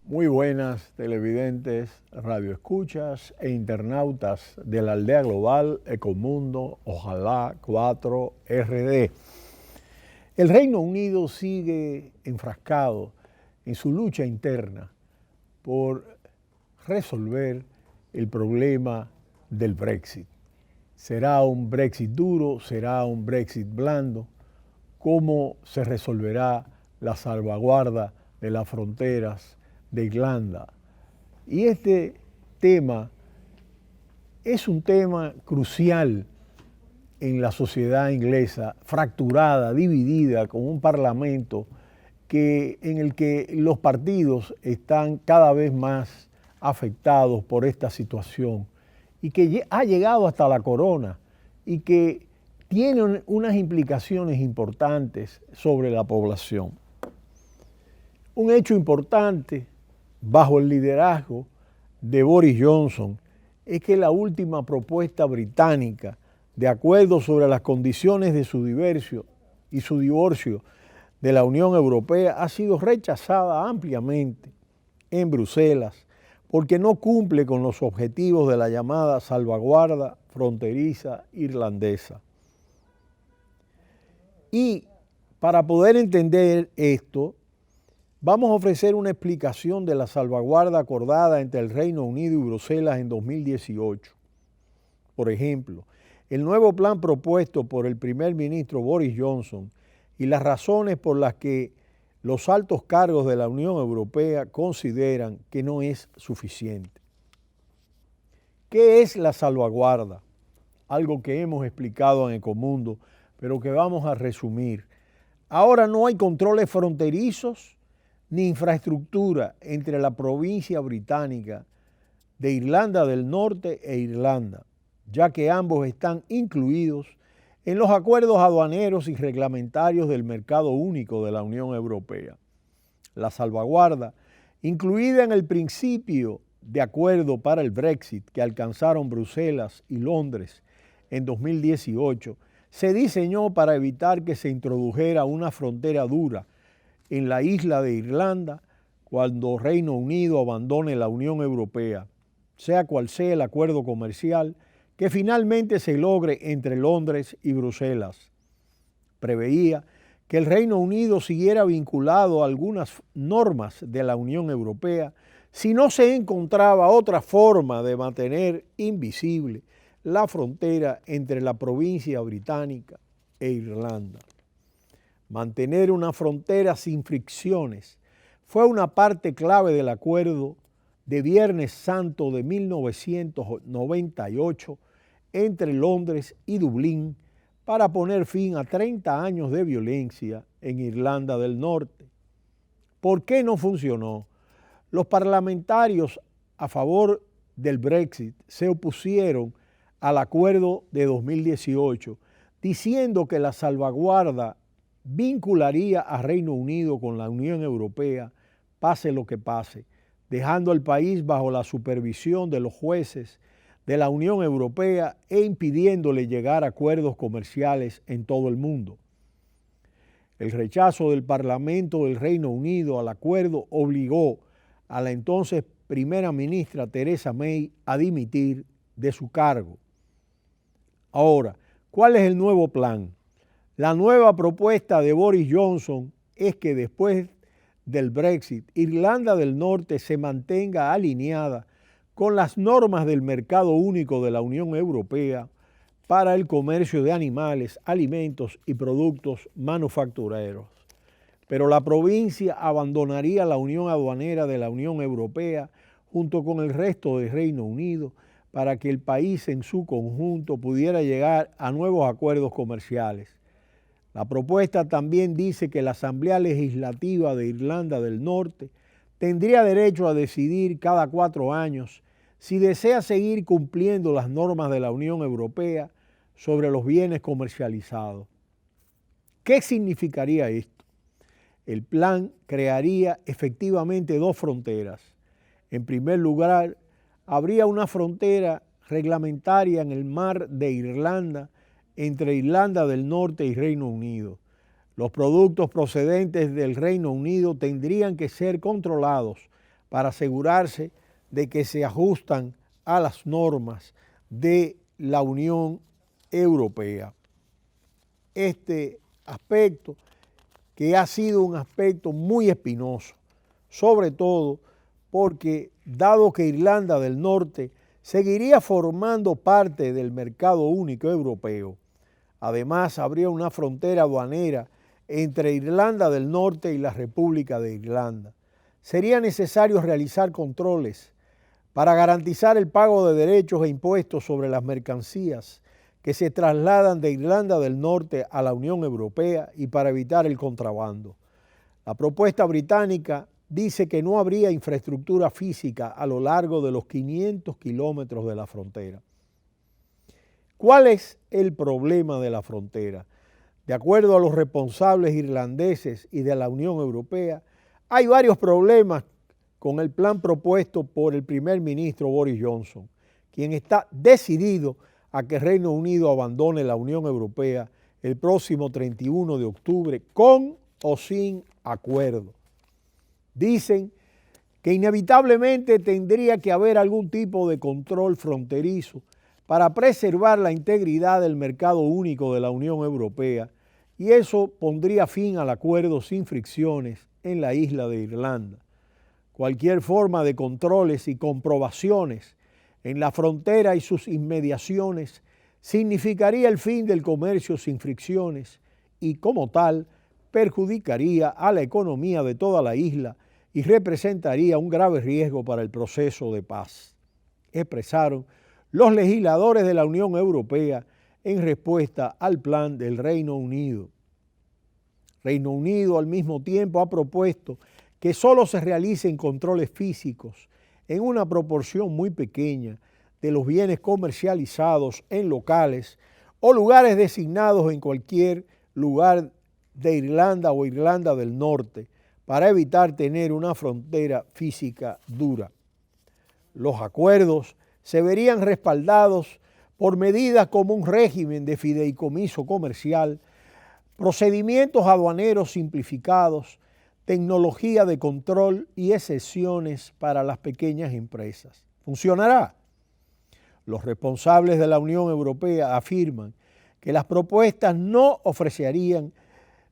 Muy buenas televidentes, radioescuchas e internautas de la aldea global Ecomundo, ojalá 4RD. El Reino Unido sigue enfrascado en su lucha interna por resolver el problema del Brexit. ¿Será un Brexit duro? ¿Será un Brexit blando? ¿Cómo se resolverá la salvaguarda de las fronteras de Irlanda? Y este tema es un tema crucial en la sociedad inglesa, fracturada, dividida, con un parlamento en el que los partidos están cada vez más afectados por esta situación y que ha llegado hasta la corona y que tiene unas implicaciones importantes sobre la población. Un hecho importante bajo el liderazgo de Boris Johnson es que la última propuesta británica de acuerdo sobre las condiciones de su divorcio de la Unión Europea ha sido rechazada ampliamente en Bruselas porque no cumple con los objetivos de la llamada salvaguarda fronteriza irlandesa. Y para poder entender esto, vamos a ofrecer una explicación de la salvaguarda acordada entre el Reino Unido y Bruselas en 2018. Por ejemplo, el nuevo plan propuesto por el primer ministro Boris Johnson y las razones por las que los altos cargos de la Unión Europea consideran que no es suficiente. ¿Qué es la salvaguarda? Algo que hemos explicado en Ecomundo, pero que vamos a resumir. Ahora no hay controles fronterizos ni infraestructura entre la provincia británica de Irlanda del Norte e Irlanda, ya que ambos están incluidos en los acuerdos aduaneros y reglamentarios del mercado único de la Unión Europea. La salvaguarda, incluida en el principio de acuerdo para el Brexit que alcanzaron Bruselas y Londres en 2018, se diseñó para evitar que se introdujera una frontera dura en la isla de Irlanda cuando Reino Unido abandone la Unión Europea, sea cual sea el acuerdo comercial que finalmente se logre entre Londres y Bruselas. Preveía que el Reino Unido siguiera vinculado a algunas normas de la Unión Europea si no se encontraba otra forma de mantener invisible la frontera entre la provincia británica e Irlanda. Mantener una frontera sin fricciones fue una parte clave del acuerdo de Viernes Santo de 1998 entre Londres y Dublín para poner fin a 30 años de violencia en Irlanda del Norte. ¿Por qué no funcionó? Los parlamentarios a favor del Brexit se opusieron al acuerdo de 2018, diciendo que la salvaguarda vincularía a Reino Unido con la Unión Europea, pase lo que pase, dejando al país bajo la supervisión de los jueces de la Unión Europea e impidiéndole llegar a acuerdos comerciales en todo el mundo. El rechazo del Parlamento del Reino Unido al acuerdo obligó a la entonces primera ministra Theresa May a dimitir de su cargo. Ahora, ¿cuál es el nuevo plan? La nueva propuesta de Boris Johnson es que después del Brexit, Irlanda del Norte se mantenga alineada con las normas del mercado único de la Unión Europea para el comercio de animales, alimentos y productos manufactureros. Pero la provincia abandonaría la unión aduanera de la Unión Europea junto con el resto del Reino Unido para que el país en su conjunto pudiera llegar a nuevos acuerdos comerciales. La propuesta también dice que la Asamblea Legislativa de Irlanda del Norte tendría derecho a decidir cada 4 años si desea seguir cumpliendo las normas de la Unión Europea sobre los bienes comercializados. ¿Qué significaría esto? El plan crearía efectivamente 2 fronteras. En primer lugar, habría una frontera reglamentaria en el mar de Irlanda entre Irlanda del Norte y Reino Unido. Los productos procedentes del Reino Unido tendrían que ser controlados para asegurarse de que se ajustan a las normas de la Unión Europea. Este aspecto, que ha sido un aspecto muy espinoso, sobre todo porque dado que Irlanda del Norte seguiría formando parte del mercado único europeo, además habría una frontera aduanera entre Irlanda del Norte y la República de Irlanda. Sería necesario realizar controles para garantizar el pago de derechos e impuestos sobre las mercancías que se trasladan de Irlanda del Norte a la Unión Europea y para evitar el contrabando. La propuesta británica dice que no habría infraestructura física a lo largo de los 500 kilómetros de la frontera. ¿Cuál es el problema de la frontera? De acuerdo a los responsables irlandeses y de la Unión Europea, hay varios problemas con el plan propuesto por el primer ministro Boris Johnson, quien está decidido a que Reino Unido abandone la Unión Europea el próximo 31 de octubre con o sin acuerdo. Dicen que inevitablemente tendría que haber algún tipo de control fronterizo para preservar la integridad del mercado único de la Unión Europea, y eso pondría fin al acuerdo sin fricciones en la isla de Irlanda. Cualquier forma de controles y comprobaciones en la frontera y sus inmediaciones significaría el fin del comercio sin fricciones y, como tal, perjudicaría a la economía de toda la isla y representaría un grave riesgo para el proceso de paz, expresaron los legisladores de la Unión Europea en respuesta al plan del Reino Unido. Reino Unido al mismo tiempo ha propuesto que solo se realicen controles físicos en una proporción muy pequeña de los bienes comercializados en locales o lugares designados en cualquier lugar de Irlanda o Irlanda del Norte para evitar tener una frontera física dura. Los acuerdos se verían respaldados por medidas como un régimen de fideicomiso comercial, procedimientos aduaneros simplificados, tecnología de control y excepciones para las pequeñas empresas. ¿Funcionará? Los responsables de la Unión Europea afirman que las propuestas no ofrecerían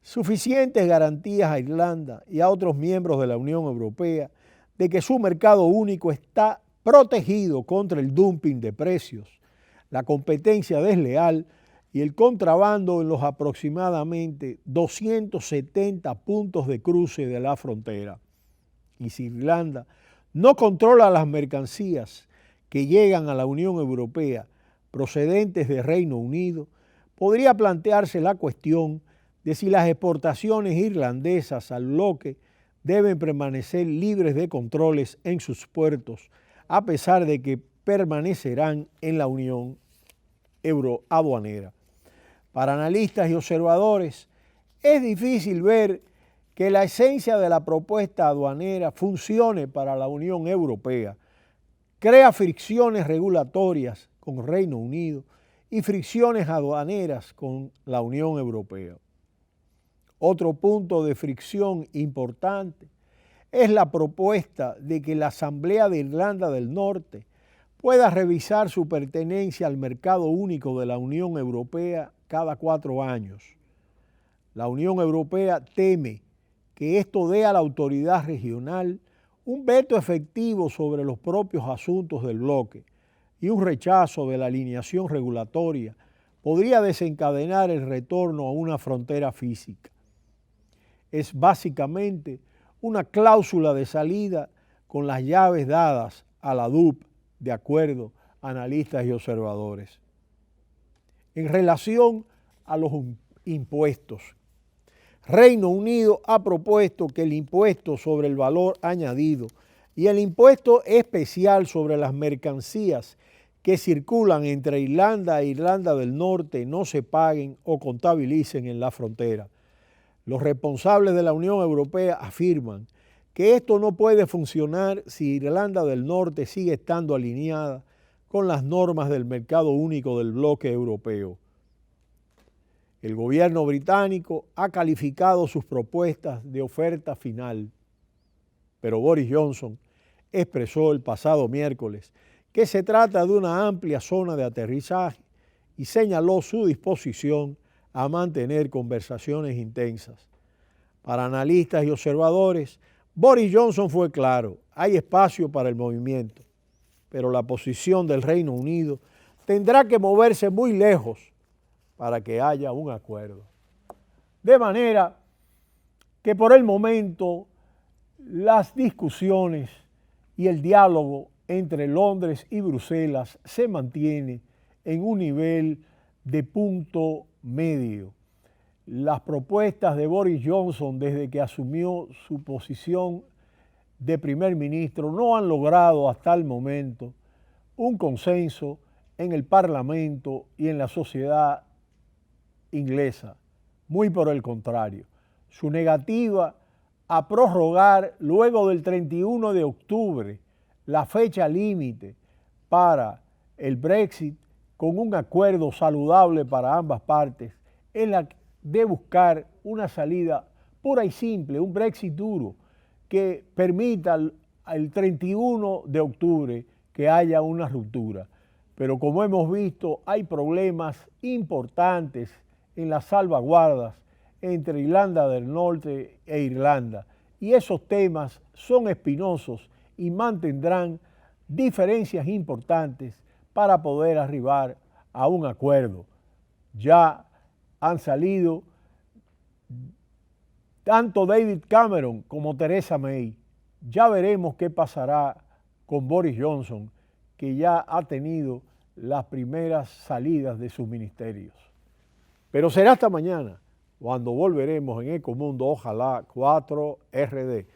suficientes garantías a Irlanda y a otros miembros de la Unión Europea de que su mercado único está protegido contra el dumping de precios, la competencia desleal y el contrabando en los aproximadamente 270 puntos de cruce de la frontera. Y si Irlanda no controla las mercancías que llegan a la Unión Europea procedentes de Reino Unido, podría plantearse la cuestión de si las exportaciones irlandesas al bloque deben permanecer libres de controles en sus puertos, a pesar de que permanecerán en la Unión Euroaduanera. Para analistas y observadores, es difícil ver que la esencia de la propuesta aduanera funcione para la Unión Europea. Crea fricciones regulatorias con Reino Unido y fricciones aduaneras con la Unión Europea. Otro punto de fricción importante es la propuesta de que la Asamblea de Irlanda del Norte pueda revisar su pertenencia al mercado único de la Unión Europea cada 4 años. La Unión Europea teme que esto dé a la autoridad regional un veto efectivo sobre los propios asuntos del bloque, y un rechazo de la alineación regulatoria podría desencadenar el retorno a una frontera física. Es básicamente una cláusula de salida con las llaves dadas a la DUP, de acuerdo a analistas y observadores. En relación a los impuestos, Reino Unido ha propuesto que el impuesto sobre el valor añadido y el impuesto especial sobre las mercancías que circulan entre Irlanda e Irlanda del Norte no se paguen o contabilicen en la frontera. Los responsables de la Unión Europea afirman que esto no puede funcionar si Irlanda del Norte sigue estando alineada con las normas del mercado único del bloque europeo. El gobierno británico ha calificado sus propuestas de oferta final, pero Boris Johnson expresó el pasado miércoles que se trata de una amplia zona de aterrizaje y señaló su disposición a mantener conversaciones intensas. Para analistas y observadores, Boris Johnson fue claro: hay espacio para el movimiento, pero la posición del Reino Unido tendrá que moverse muy lejos para que haya un acuerdo. De manera que por el momento las discusiones y el diálogo entre Londres y Bruselas se mantiene en un nivel de punto medio. Las propuestas de Boris Johnson desde que asumió su posición de primer ministro no han logrado hasta el momento un consenso en el Parlamento y en la sociedad inglesa. Muy por el contrario, su negativa a prorrogar luego del 31 de octubre la fecha límite para el Brexit con un acuerdo saludable para ambas partes es la de buscar una salida pura y simple, un Brexit duro que permita el 31 de octubre que haya una ruptura. Pero como hemos visto, hay problemas importantes en las salvaguardas entre Irlanda del Norte e Irlanda, y esos temas son espinosos y mantendrán diferencias importantes para poder arribar a un acuerdo. Ya han salido tanto David Cameron como Theresa May. Ya veremos qué pasará con Boris Johnson, que ya ha tenido las primeras salidas de sus ministerios. Pero será hasta mañana, cuando volveremos en Ecomundo Ojalá 4 RD.